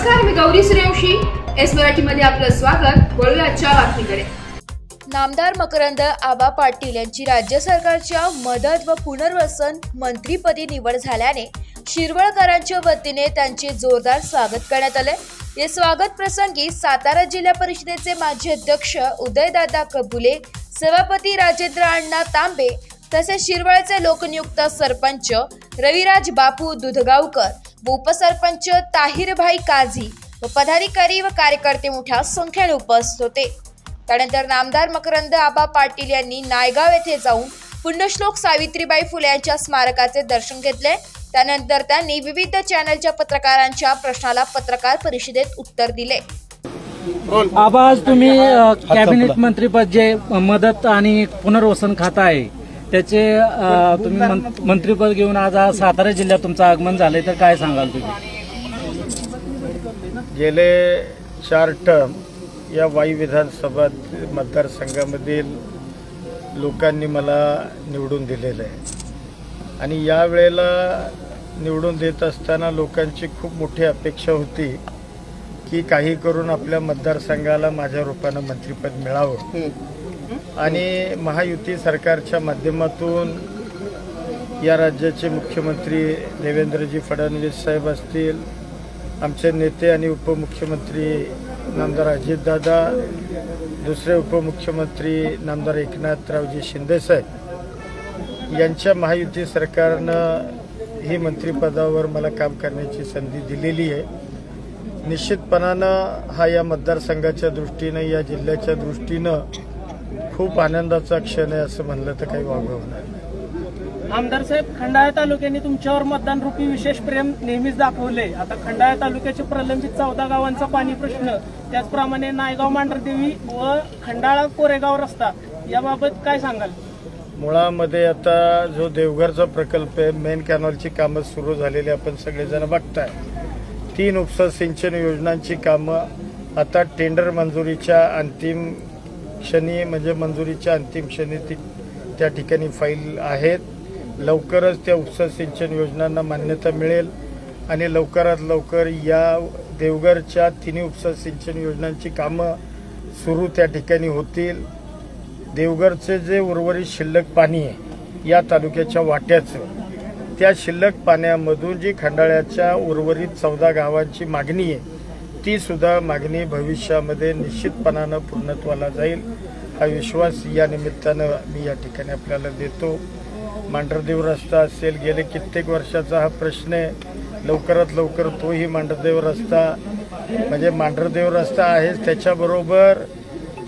नमस्कार, मी गौरी सूर्यवंशी. एस मराठीमध्ये आपलं स्वागत. वळूया आजच्या बातमीकडे. नामदार मकरंद आबा पाटील यांची राज्य सरकारच्या मदत व पुनर्वसन मंत्रीपदी निवड झाल्याने शिरवळकरांच्या वतीने त्यांचे जोरदार स्वागत करण्यात आले. या स्वागत प्रसंगी सातारा जिल्हा परिषदेचे माजी अध्यक्ष उदयदादा कबुले, सभापती राजेंद्र अण्णा तांबे तसेच शिरवळचे लोकनियुक्त सरपंच रविराज बापू दुधगावकर व उपसरपंच ताहिरभाई काझी व पदाधिकारी व कार्यकर्ते मोठ्या संख्येने उपस्थित होते. त्यानंतर नामदार मकरंद आबा पाटील यांनी नायगाव येथे जाऊन पुण्यश्लोक सावित्रीबाई फुले यांच्या स्मारकाचे दर्शन घेतले. त्यानंतर त्यांनी विविध चॅनलच्या पत्रकारांच्या प्रश्नाला पत्रकार परिषदेत उत्तर दिले. आबा, आज तुम्ही कॅबिनेट मंत्रीपद जे मदत आणि पुनर्वसन खाता आहे त्याचे तुम्ही मंत्रीपद घेऊन आज सातारा जिल्ह्यात तुमचं आगमन झालंय, तर काय सांगाल तुम्ही? गेले 4 टर्म या वाई विधानसभा मतदारसंघामधील लोकांनी मला निवडून दिलेलं आहे आणि यावेळेला निवडून देत असताना लोकांची खूप मोठी अपेक्षा होती की काही करून आपल्या मतदारसंघाला माझ्या रूपानं मंत्रिपद मिळावं आणि महायुती सरकारच्या माध्यमातून या राज्याचे मुख्यमंत्री देवेंद्रजी फडणवीस साहेब असतील, आमचे नेते आणि उपमुख्यमंत्री नामदार अजितदादा, दुसरे उपमुख्यमंत्री नामदार एकनाथरावजी शिंदेसाहेब यांच्या महायुती सरकारनं ही मंत्रिपदावर मला काम करण्याची संधी दिलेली आहे. निश्चितपणानं हा या मतदारसंघाच्या दृष्टीनं, या जिल्ह्याच्या दृष्टीनं खूप आनंदाचा क्षण आहे असं म्हणलं तर काही वावगं होणार नाही. आमदार साहेब, खंडाळा तालुक्याने तुमच्यावर मतदान रूपी विशेष प्रेम नेहमीच दाखवले. आता खंडाळा तालुक्याचे प्रलंबित 14 गावांचा पाणी प्रश्न, त्याचप्रमाणे नायगाव मांढरदेवी व खंडाळा कोरेगाव रस्ता याबाबत काय सांगाल? मुळामध्ये आता जो देवघरचा प्रकल्प आहे, मेन कॅनॉलची कामं सुरू झालेली आपण सगळेजण बघताय. 3 उपसा सिंचन योजनांची कामं आता टेंडर मंजुरीच्या अंतिम क्षणी, म्हणजे मंजुरीच्या अंतिम क्षणी त्या ठिकाणी फाईल आहेत. लवकरच त्या उपसा सिंचन योजनांना मान्यता मिळेल आणि लवकरात लवकर या देवघरच्या 3 उपसा सिंचन योजनांची कामं सुरू त्या ठिकाणी होतील. देवघरचे जे उर्वरित शिल्लक पाणी आहे या तालुक्याच्या वाट्याचं, त्या शिल्लक पाण्यामधून जी खंडाळ्याच्या उर्वरित 14 गावांची मागणी आहे ती सुद्धा मागणी भविष्यामध्ये निश्चितपणानं पूर्णत्वाला जाईल हा विश्वास या निमित्तानं मी या ठिकाणी आपल्याला देतो. मांढरदेव रस्ता असेल, गेले कित्येक वर्षाचा हा प्रश्न आहे. लवकरात लवकर तोही मांढरदेव रस्ता, म्हणजे मांढरदेव रस्ता आहे त्याच्याबरोबर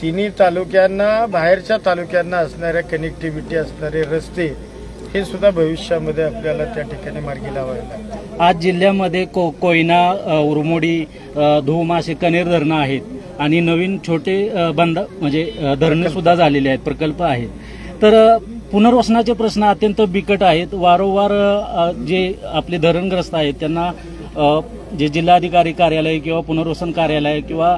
3 तालुक्यांना, बाहेरच्या तालुक्यांना असणाऱ्या कनेक्टिव्हिटी असणारे रस्ते हे सुद्धा भविष्यामध्ये आपल्याला त्या ठिकाणी मार्गी लावावे लागतात. आज जिल्ह्यामध्ये कोयना, उरमोडी, धूम असे कनेर धरणं आहेत आणि नवीन छोटे म्हणजे धरणे सुद्धा झालेले आहेत, प्रकल्प आहेत. तर पुनर्वसनाचे प्रश्न अत्यंत बिकट आहेत. वारंवार जे आपले धरणग्रस्त आहेत त्यांना जे जिल्हाधिकारी कार्यालय किंवा पुनर्वसन कार्यालय किंवा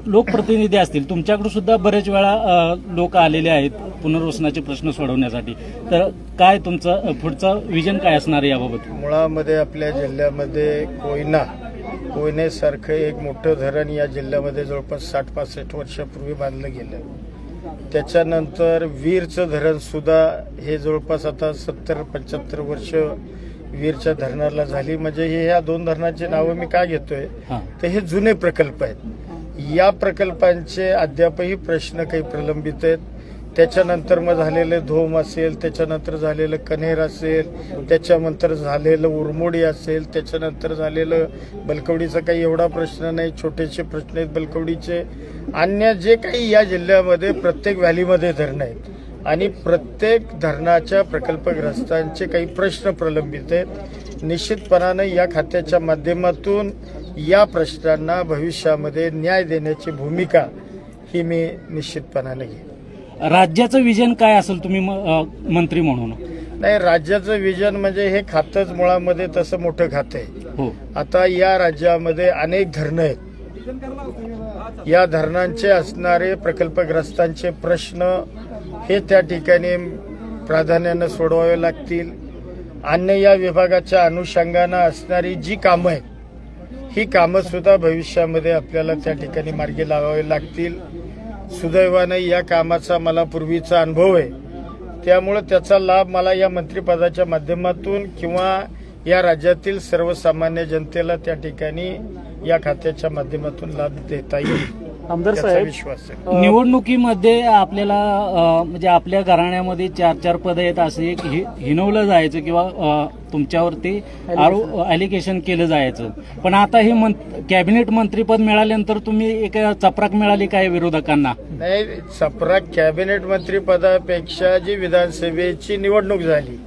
लोकप्रतिनिधी असतील, तुमच्याकडे सुद्धा बरेच वेळा लोक आलेले आहेत पुनर्वसनाचे प्रश्न सोडवण्यासाठी. तर काय तुमचं पुढचं विजन काय असणार आहे याबाबत? मुळामध्ये आपल्या जिल्ह्यामध्ये कोयनेसारखं एक मोठं धरण या जिल्ह्यामध्ये जवळपास 60-65 वर्षापूर्वी बांधलं गेलं. त्याच्यानंतर वीरचं धरण सुद्धा हे जवळपास आता 70-75 वर्ष वीरच्या धरणाला झाली. म्हणजे ह्या 2 धरणांची नावं मी का घेतोय तर हे जुने प्रकल्प आहेत. या प्रकल्पांचे अद्यापही प्रश्न काही प्रलंबित आहेत. त्याच्यानंतर मग झालेलं धोम असेल, त्याच्यानंतर झालेलं कन्हेर असेल, त्याच्यानंतर झालेलं उरमोडी असेल, त्याच्यानंतर झालेलं बलकवडीचा काही एवढा प्रश्न नाही, छोटेसे प्रश्न आहेत बलकवडीचे. अन्य जे काही या जिल्ह्यामध्ये प्रत्येक व्हॅलीमध्ये धरणं आहेत आणि प्रत्येक धरणाच्या प्रकल्पग्रस्तांचे काही प्रश्न प्रलंबित आहेत. निश्चितपणानं या खात्याच्या माध्यमातून या प्रश्नांना भविष्यामध्ये न्याय देण्याची भूमिका ही मी निश्चितपणाने घेईन. राज्याचं विजन काय असेल तुम्ही मंत्री म्हणून? नाही, राज्याचं विजन म्हणजे हे खातंच मुळामध्ये तसं मोठं खातं आहे. आता या राज्यामध्ये अनेक धरणं आहेत. या धरणांचे असणारे प्रकल्पग्रस्तांचे प्रश्न हे त्या ठिकाणी प्राधान्यानं सोडवावे लागतील. अन्य या विभागाच्या अनुषंगानं असणारी जी कामं आहेत ही कामं सुद्धा भविष्यामध्ये आपल्याला त्या ठिकाणी मार्गी लावावी लागतील. सुदैवाने या कामाचा मला पूर्वीचा अनुभव आहे, त्यामुळे त्याचा लाभ मला या मंत्रिपदाच्या माध्यमातून किंवा या राज्यातील सर्वसामान्य जनतेला त्या ठिकाणी या खात्याच्या माध्यमातून लाभ देता येईल. आमदार त्याचा साहेब, विश्वास आहे. निवडणुकीमध्ये आपल्याला म्हणजे आपल्या घराण्यामध्ये 4-4 पदं आहेत असं एक हिनवलं जायचं किंवा तुमच्यावरती ॲलिगेशन केलं जायचं. पण आता हे कॅबिनेट मंत्रीपद मिळाल्यानंतर तुम्ही एक चपराक मिळाली काय विरोधकांना? नाही, चपराक कॅबिनेट मंत्रिपदापेक्षा जी विधानसभेची निवडणूक झाली,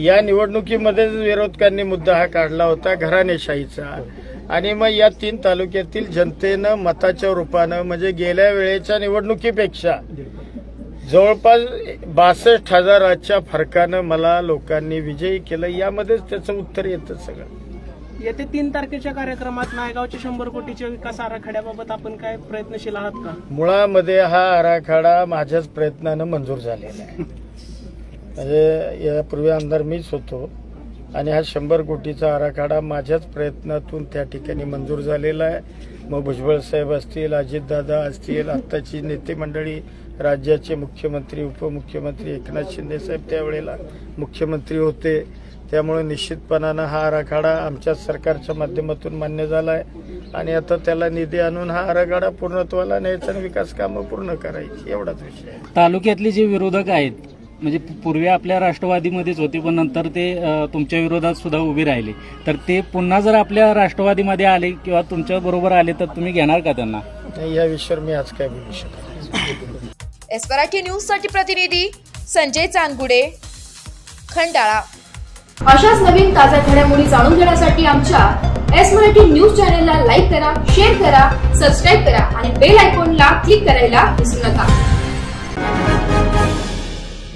या निवडणुकीमध्ये विरोधकांनी मुद्दा हा काढला होता घराणेशाहीचा. आणि मग या 3 तालुक्यातील जनतेनं मताच्या रूपानं म्हणजे गेल्या वेळेच्या निवडणुकीपेक्षा जवळपास 62,000च्या फरकानं मला लोकांनी विजयी केलं. यामध्येच त्याचं उत्तर येतं सगळं. येत्या 3 तारखेच्या कार्यक्रमात नायगावच्या 100 कोटीच्या विकास आराखड्याबाबत आपण काय प्रयत्नशील आहात का? मुळामध्ये हा आराखडा माझ्याच प्रयत्नानं मंजूर झालेला आहे. म्हणजे यापूर्वी आमदार मीच होतो आणि हा 100 कोटीचा आराखडा माझ्याच प्रयत्नातून त्या ठिकाणी मंजूर झालेला आहे. मग भुजबळ साहेब असतील, अजितदादा असतील, आत्ताची नेते मंडळी, राज्याचे मुख्यमंत्री, उपमुख्यमंत्री एकनाथ शिंदे साहेब त्यावेळेला मुख्यमंत्री होते, त्यामुळे निश्चितपणानं हा आराखडा आमच्या सरकारच्या माध्यमातून मान्य झाला आहे आणि आता त्याला निधी आणून हा आराखडा पूर्णत्वाला न्यायचा आणि विकास कामं पूर्ण करायची, एवढाच विषय आहे. तालुक्यातले जे विरोधक आहेत म्हणजे पूर्वी आपल्या राष्ट्रवादीमध्येच होते पण नंतर ते तुमच्या विरोधात सुद्धा उभे राहिले, तर ते पुन्हा जर आपल्या राष्ट्रवादीमध्ये आले किंवा तुमच्या बरोबर आले तर तुम्ही घेणार का त्यांना? नाही, या विषयावर मी आज काय बोलू शकत नाही. एस मराठी न्यूज साठी प्रतिनिधी संजय चांदगुडे, खंडाळा. अशाच नवीन ताज्या घडामोडी जाणून घेण्यासाठी आमच्या एस मराठी न्यूज चॅनलला लाईक करा, शेअर करा, सबस्क्राईब करा आणि बेल आयकॉनला क्लिक करायला विसरू नका.